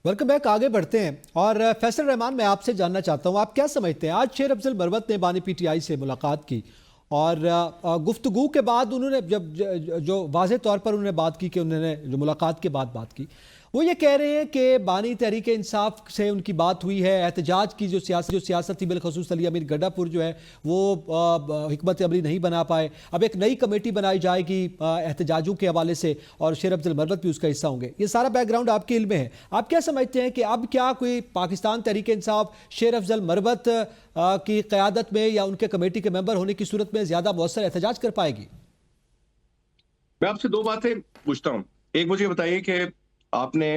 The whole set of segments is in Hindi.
Welcome back. आगे बढ़ते हैं और फैसल रहमान, मैं आपसे जानना चाहता हूं, आप क्या समझते हैं? आज शेर अफजल मरवत ने बानी पीटीआई से मुलाकात की और गुफ्तगू के बाद उन्होंने जो वाज़ेह तौर पर उन्होंने बात की कि उन्होंने जो मुलाकात के बाद बात की, वो ये कह रहे हैं कि बानी तहरीक इंसाफ से उनकी बात हुई है। एहतजाज की जो सियासत थी, बिलखसूस अली अमीर गड्ढापुर जो है वो हिकमत अमली नहीं बना पाए। अब एक नई कमेटी बनाई जाएगी एहतजाजों के हवाले से और शेर अफजल मरवत भी उसका हिस्सा होंगे। ये सारा बैकग्राउंड आपके इल्म में है। आप क्या समझते हैं कि अब क्या कोई पाकिस्तान तहरीक इंसाफ शेर अफजल मरवत की क़यादत में या उनके कमेटी के मेंबर होने की सूरत में ज़्यादा मौसर एहतजाज कर पाएगी? मैं आपसे दो बातें पूछता हूँ। एक मुझे बताइए कि आपने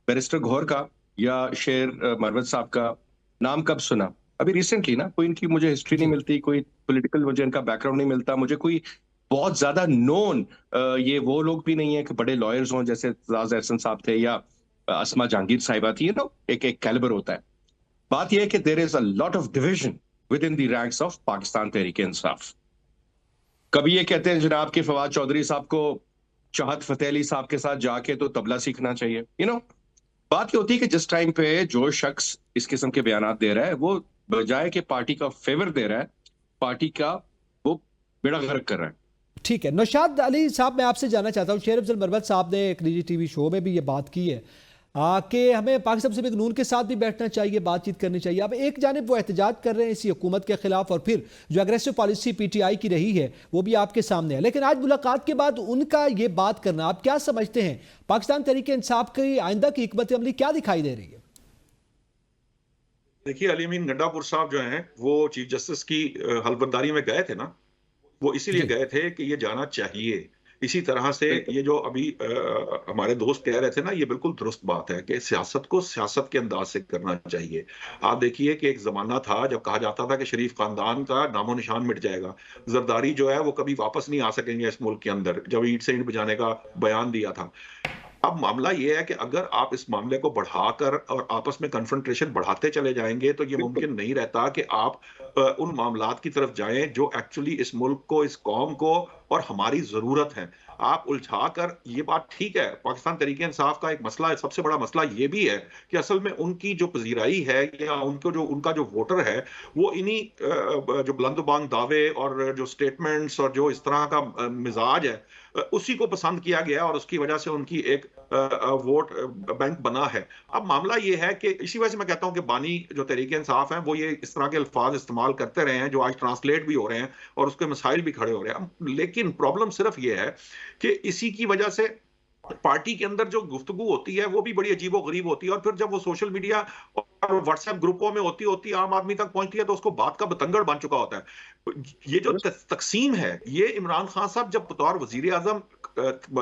बैरिस्टर गौहर का या शेर मरवत साहब का नाम कब सुना? अभी रिसेंटली ना। कोई इनकी मुझे हिस्ट्री नहीं जी। मिलती, कोई पॉलिटिकल मुझे इनका बैकग्राउंड नहीं मिलता, मुझे कोई बहुत ज्यादा नोन ये वो लोग भी नहीं है कि बड़े लॉयर्स हों जैसे एजाज एहसन साहब थे या असमा जहांगीर साहिबा थी। एक एक कैलिबर होता है। बात यह है कि there is a lot of division within the ranks of Pakistan Tehreek Insaf. कभी ये कहते हैं जनाब के फवाद चौधरी साहब को चाहत फतेह अली साहब के साथ जाके तो तबला सीखना चाहिए। बात ये होती है कि जिस टाइम पे जो शख्स इस किस्म के बयानात दे रहा है वो बजाय कि पार्टी का फेवर दे रहा है, पार्टी का वो बेड़ा गर्क कर रहा है। ठीक है, नौशाद अली साहब, मैं आपसे जानना चाहता हूँ, शेर अफजल मरवत साहब ने एक निजी टीवी शो में भी ये बात की है कि हमें पाकिस्तान से नून के साथ भी बैठना चाहिए, बातचीत करनी चाहिए। अब एक जानिब वो एहतजाज कर रहे हैं इसी हुकूमत के खिलाफ और फिर जो अग्रेसिव पॉलिसी पीटीआई की रही है वो भी आपके सामने है, लेकिन आज मुलाकात के बाद उनका ये बात करना, आप क्या समझते हैं पाकिस्तान तहरीक इंसाफ की आइंदा की हिकमत अमली क्या दिखाई दे रही है? देखिए, अली अमीन गड्ढापुर साहब जो हैं वो चीफ जस्टिस की हलफबर्दारी में गए थे ना। वो इसीलिए जी। गए थे कि ये जाना चाहिए। इसी तरह से बिल्कुल। ये जो अभी हमारे दोस्त कह रहे थे ना, ये बिल्कुल दुरुस्त बात है कि सियासत को सियासत के अंदाज से करना चाहिए। आप देखिए कि एक जमाना था जब कहा जाता था कि शरीफ खानदान का नामो निशान मिट जाएगा, जरदारी जो है वो कभी वापस नहीं आ सकेंगे इस मुल्क के अंदर, जब ईंट से ईंट बजाने का बयान दिया था। अब मामला ये है कि अगर आप इस मामले को बढ़ाकर और आपस में कन्फ्रंटेशन बढ़ाते चले जाएंगे तो ये बिल्कुल। मुमकिन नहीं रहता कि आप उन मामलात की तरफ जाएं जो एक्चुअली इस मुल्क को, इस कौम को और हमारी जरूरत है। आप उलझा कर, ये बात ठीक है, पाकिस्तान तरीके इंसाफ का एक मसला है, सबसे बड़ा मसला ये भी है कि असल में उनकी जो पजीराई है या उनका जो वोटर है वो इन्हीं जो बुलंदबांग दावे और जो स्टेटमेंट्स और जो इस तरह का मिजाज है उसी को पसंद किया गया और उसकी वजह से उनकी एक वोट बैंक बना है। अब मामला ये है कि इसी वजह से मैं कहता हूं कि बानी जो तहरीक इंसाफ हैं वो ये इस तरह के अल्फाज इस्तेमाल करते रहे हैं जो आज ट्रांसलेट भी हो रहे हैं और उसके मसाइल भी खड़े हो रहे हैं। लेकिन प्रॉब्लम सिर्फ ये है कि इसी की वजह से पार्टी के अंदर जो गुफ्तगू होती है वो भी बड़ी अजीबो गरीब होती है और फिर जब वो सोशल मीडिया और व्हाट्सएप ग्रुपों में होती होती आम आदमी तक पहुंचती है तो उसको बात का बतंगड़ बन चुका होता है। ये जो तकसीम है, ये इमरान खान साहब जब बतौर वजीर आजम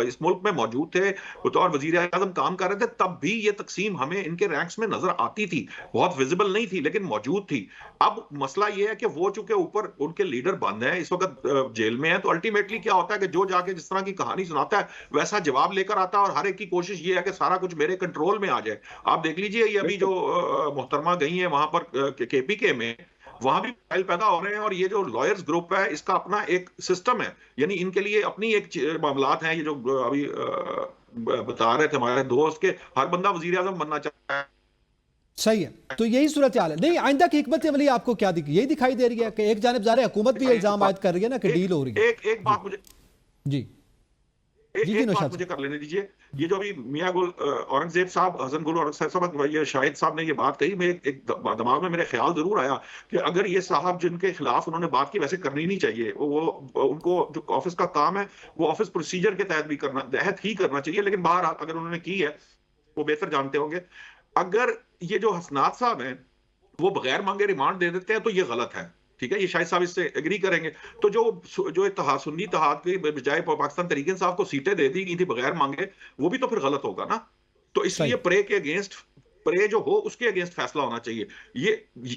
इस मुल्क में मौजूद थे, बतौर वजीर आजम काम कर रहे थे, तब भी ये तकसीम हमें इनके रैंक्स में नजर आती थी। बहुत विजिबल नहीं थी लेकिन मौजूद थी। अब मसला ये है कि वो चूंकि ऊपर उनके लीडर बंद हैं, इस वक्त जेल में है, तो अल्टीमेटली क्या होता है कि जो जाके जिस तरह की कहानी सुनाता है वैसा जवाब लेकर आता है और हर एक की कोशिश ये है कि सारा कुछ मेरे कंट्रोल में आ जाए। आप देख लीजिए, ये अभी जो मोहतरमा गई है वहां पर केपीके में, वहां भी मसाइल पैदा हो रहे हैं और ये जो लॉयर्स ग्रुप है इसका अपना एक सिस्टम है, यानी इनके लिए अपनी एक मामलात हैं। ये जो अभी बता रहे थे हमारे दोस्त के हर बंदा वजीर आजम बनना चाहता है। सही है, तो यही सूरत हाल है। नहीं, आइंदा की हिकमत अमली आपको क्या यही दिखाई दे रही है कि एक जानिब ज़ाहिर है हुकूमत भी इल्जाम आयद कर रही है ना कि डील हो रही है। एक बात मुझे जी जी जी एक बात नौशाद मुझे कर लेने दीजिए। ये जो अभी मियां गुल औरंगजेब साहब, हसन गुल औरंगजेब साहब, ये शाहिद साहब ने ये बात कही, मैं एक दिमाग में मेरे ख्याल जरूर आया कि अगर ये साहब जिनके खिलाफ उन्होंने बात की, वैसे करनी नहीं चाहिए, वो उनको जो ऑफिस का काम है वो ऑफिस प्रोसीजर के तहत भी तहत ही करना चाहिए, लेकिन बाहर अगर उन्होंने की है वो बेहतर जानते होंगे। अगर ये जो हसनात साहब हैं वो बगैर मांगे रिमांड दे देते हैं तो ये गलत है, ठीक है, ये शायद साहब इससे एग्री करेंगे। तो जो इत्तेहाद, सुन्नी इत्तेहाद के बजाय पाकिस्तान तहरीक इंसाफ को सीटें दे दी गई थी बगैर मांगे, वो भी तो फिर गलत होगा ना। तो इसलिए सही। प्रे जो हो उसके अगेंस्ट फैसला होना चाहिए। ये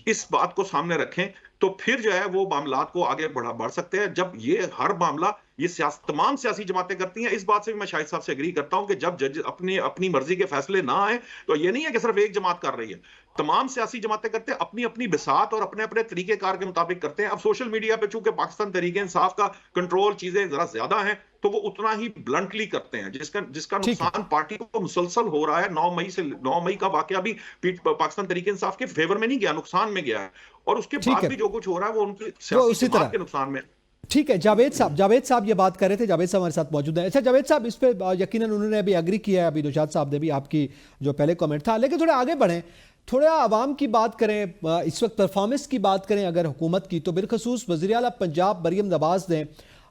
इस बात को सामने रखें तो फिर जो है वो मामलात को आगे बढ़ सकते हैं। जब ये हर मामला ये तमाम सियासी जमातें करती हैं। इस बात से भी मैं शाहिद साहब से एग्री करता हूं कि जब जज अपनी मर्जी के फैसले ना आए तो ये नहीं है कि सिर्फ एक जमात कर रही है, तमाम सियासी जमातें करते हैं, अपनी अपनी बिसात और अपने अपने तरीकेकार के मुताबिक करते हैं। अब सोशल मीडिया पे चूंकि पाकिस्तान तहरीक इंसाफ का कंट्रोल चीजें जरा ज्यादा है तो वो उतना ही ब्लंटली करते हैं, जिसका नुकसान पार्टी को मुसलसल हो रहा है। 9 मई का वाकया भी पाकिस्तान तहरीक इंसाफ के फेवर में नहीं गया, नुकसान में गया है, और उसके बाद भी जो कुछ हो रहा है वो उनकी सियासी जमात के नुकसान में। ठीक है, जावेद साहब ये बात कर रहे थे, जावेद साहब हमारे साथ मौजूद है। अच्छा जावेद साहब, इस पे यकीनन उन्होंने अभी एग्री किया है, अभी नौशाद साहब ने भी आपकी जो पहले कमेंट था, लेकिन थोड़ा आगे बढ़ें, थोड़ा आवाम की बात करें, इस वक्त परफॉर्मेंस की बात करें अगर हुकूमत की, तो बिलखसूस वज़ीर आला पंजाब मरीम नवाज ने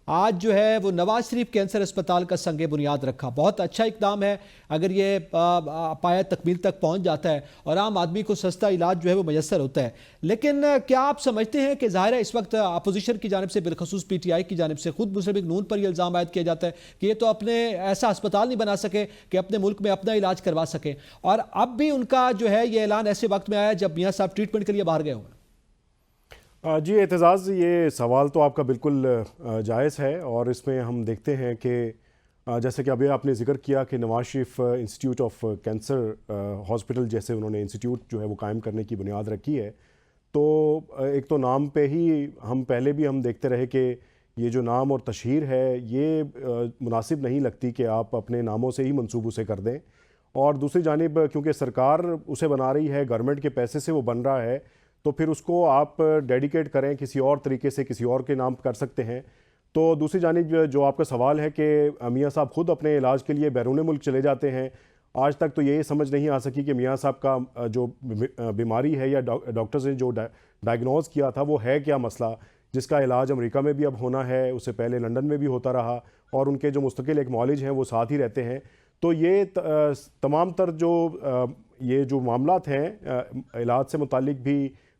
आज जो है वो नवाज शरीफ कैंसर अस्पताल का संगे बुनियाद रखा। बहुत अच्छा इकदाम है अगर ये पाया तकमील तक पहुंच जाता है और आम आदमी को सस्ता इलाज जो है वो मैसर होता है। लेकिन क्या आप समझते हैं कि ज़ाहिर है इस वक्त अपोजिशन की जानिब से बिलखसूस PTI की जानिब से खुद मुस्लिम लीग नून पर यह इल्ज़ाम आयद किया जाता है कि ये तो अपने ऐसा अस्पताल नहीं बना सके कि अपने मुल्क में अपना इलाज करवा सके, और अब भी उनका जो है ये ऐलान ऐसे वक्त में आया जब मियाँ साहब ट्रीटमेंट के लिए बाहर गए हुए हैं। जी एतजाज़, ये सवाल तो आपका बिल्कुल जायज़ है, और इसमें हम देखते हैं कि जैसे कि अभी आपने जिक्र किया कि Nawaz Sharif institute of cancer hospital जैसे उन्होंने इंस्टीट्यूट जो है वो कायम करने की बुनियाद रखी है। तो एक तो नाम पे ही हम पहले भी हम देखते रहे कि ये जो नाम और तशहीर है ये मुनासिब नहीं लगती कि आप अपने नामों से ही मंसूब उसे कर दें, और दूसरी जानिब क्योंकि सरकार उसे बना रही है, गवर्नमेंट के पैसे से वो बन रहा है, तो फिर उसको आप डेडिकेट करें किसी और तरीके से, किसी और के नाम कर सकते हैं। तो दूसरी जानिब जो आपका सवाल है कि मियाँ साहब खुद अपने इलाज के लिए बैरून मुल्क चले जाते हैं, आज तक तो ये समझ नहीं आ सकी कि मियाँ साहब का जो बीमारी है या डॉक्टर्स ने जो डायग्नोज किया था वो है क्या मसला, जिसका इलाज अमेरिका में भी अब होना है, उससे पहले लंदन में भी होता रहा, और उनके जो मुस्तकिल एक मौलिज हैं वो साथ ही रहते हैं। तो ये तमाम तर जो मामलात हैं इलाज से मुतालिक भी,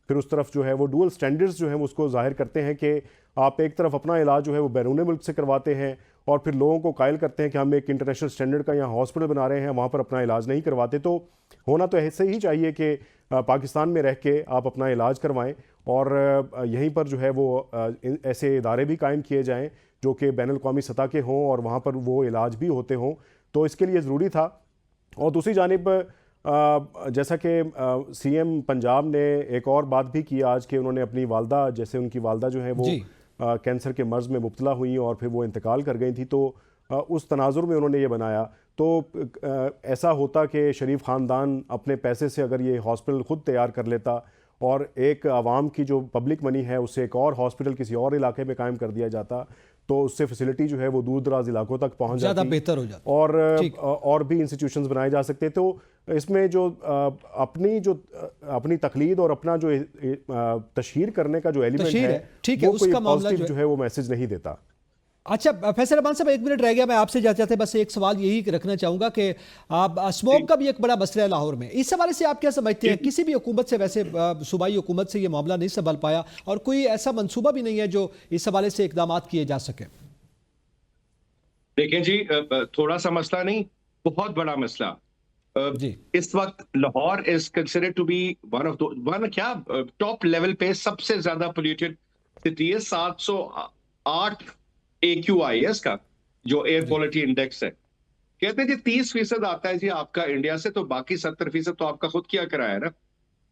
फिर उस तरफ जो है वो डुअल स्टैंडर्ड्स जो है उसको जाहिर करते हैं कि आप एक तरफ अपना इलाज जो है वो बैरून मुल्क से करवाते हैं और फिर लोगों को कायल करते हैं कि हम एक इंटरनेशनल स्टैंडर्ड का यहाँ हॉस्पिटल बना रहे हैं, वहाँ पर अपना इलाज नहीं करवाते। तो होना तो ऐसे ही चाहिए कि पाकिस्तान में रह के आप अपना इलाज करवाएं, और यहीं पर जो है वो ऐसे इदारे भी कायम किए जाएँ जो कि बैनुल अक़वामी सतह के हों और वहाँ पर वो इलाज भी होते हों। तो इसके लिए ज़रूरी था। और दूसरी जानिब जैसा कि CM पंजाब ने एक और बात भी की आज कि उन्होंने अपनी वालदा, जैसे उनकी वालदा जो है वो कैंसर के मर्ज़ में मुब्तला हुई और फिर वो इंतकाल कर गई थी, तो उस तनाजुर में उन्होंने ये बनाया। तो ऐसा होता कि शरीफ ख़ानदान अपने पैसे से अगर ये हॉस्पिटल ख़ुद तैयार कर लेता और एक आवाम की जो पब्लिक मनी है उससे एक और हॉस्पिटल किसी और इलाके में कायम कर दिया जाता, तो उससे फैसिलिटी जो है वो दूर दराज इलाकों तक पहुंच जाती, ज़्यादा बेहतर हो जाता, और भी इंस्टीट्यूशंस बनाए जा सकते। तो इसमें जो अपनी तकलीद और अपना जो तशहीर करने का जो एलिमेंट है, ठीक है, उसका मामला जो है वो मैसेज नहीं देता। अच्छा फैसल रहमान साहब, 1 मिनट रह गया, मैं आपसे जाते बस एक सवाल यही रखना चाहूँगा कि स्मोक का भी एक बड़ा मसला है लाहौर में, इस हवाले से आप क्या समझते हैं? किसी भी हुकूमत से, वैसे सूबाई हुकूमत से ये मामला नहीं संभल पाया और कोई ऐसा मंसूबा भी नहीं है जो इस हवाले से इकदाम किए जा सके। देखें जी, थोड़ा सा मसला नहीं, बहुत बड़ा मसला। इस वक्त Lahore is considered to be top level पे सबसे ज्यादा पोल्यूटेड सिटी है। 708 AQI है इसका, जो एयर क्वालिटी इंडेक्स है। कहते हैं जी 30% आता है जी आपका इंडिया से, तो बाकी 70% तो आपका खुद किया कराया है ना।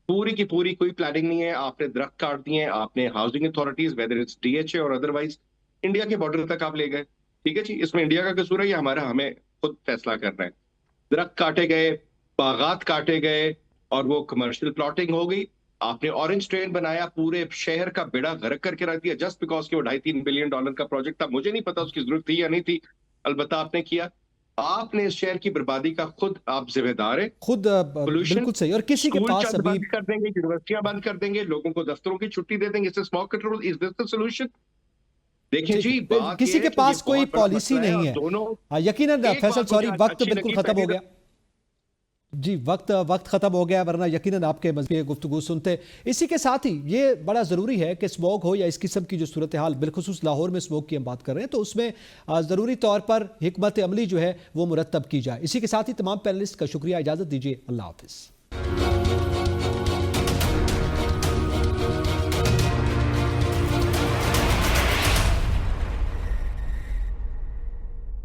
पूरी की पूरी कोई प्लानिंग नहीं है, आपने दरख्त काट दिए, आपने housing authorities whether it's DHA और अदरवाइज इंडिया के बॉर्डर तक आप ले गए। ठीक है जी, इसमें इंडिया का कसूर है या हमारा? हमें खुद फैसला करना है। दरख्त काटे गए, बागात काटे गए और वो कमर्शियल प्लॉटिंग हो गई। आपने ऑरेंज ट्रेन बनाया, पूरे शहर का बेड़ा गर्क करके रख दिया जस्ट बिकॉज कि वो $2.5-3 बिलियन का प्रोजेक्ट था। मुझे नहीं पता उसकी जरूरत थी या नहीं थी, अलबत्ता आपने किया। आपने इस शहर की बर्बादी का खुद आप जिम्मेदार है, खुद बिल्कुल सही। और किसी के पास अभी बंद कर देंगे, यूनिवर्सिटियां बंद कर देंगे, लोगों को दफ्तरों की छुट्टी दे देंगे। इससे smog control is this the solution? देखिए जी, किसी के पास कोई पॉलिसी नहीं है। यकीनन फैसल, सॉरी, वक्त बिल्कुल खत्म हो गया जी, वक्त खत्म हो गया, वरना यकीनन आपके मज़े गुफ्तगू सुनते। इसी के साथ ही ये बड़ा ज़रूरी है कि स्मोक हो या इस किस्म की जो सूरत हाल, बिलखुसूस लाहौर में स्मोक की हम बात कर रहे हैं, तो उसमें ज़रूरी तौर पर हिकमत अमली जो है वो मुरतब की जाए। इसी के साथ ही तमाम पैनलिस्ट का शुक्रिया, इजाज़त दीजिए, अल्लाह हाफ़िज़।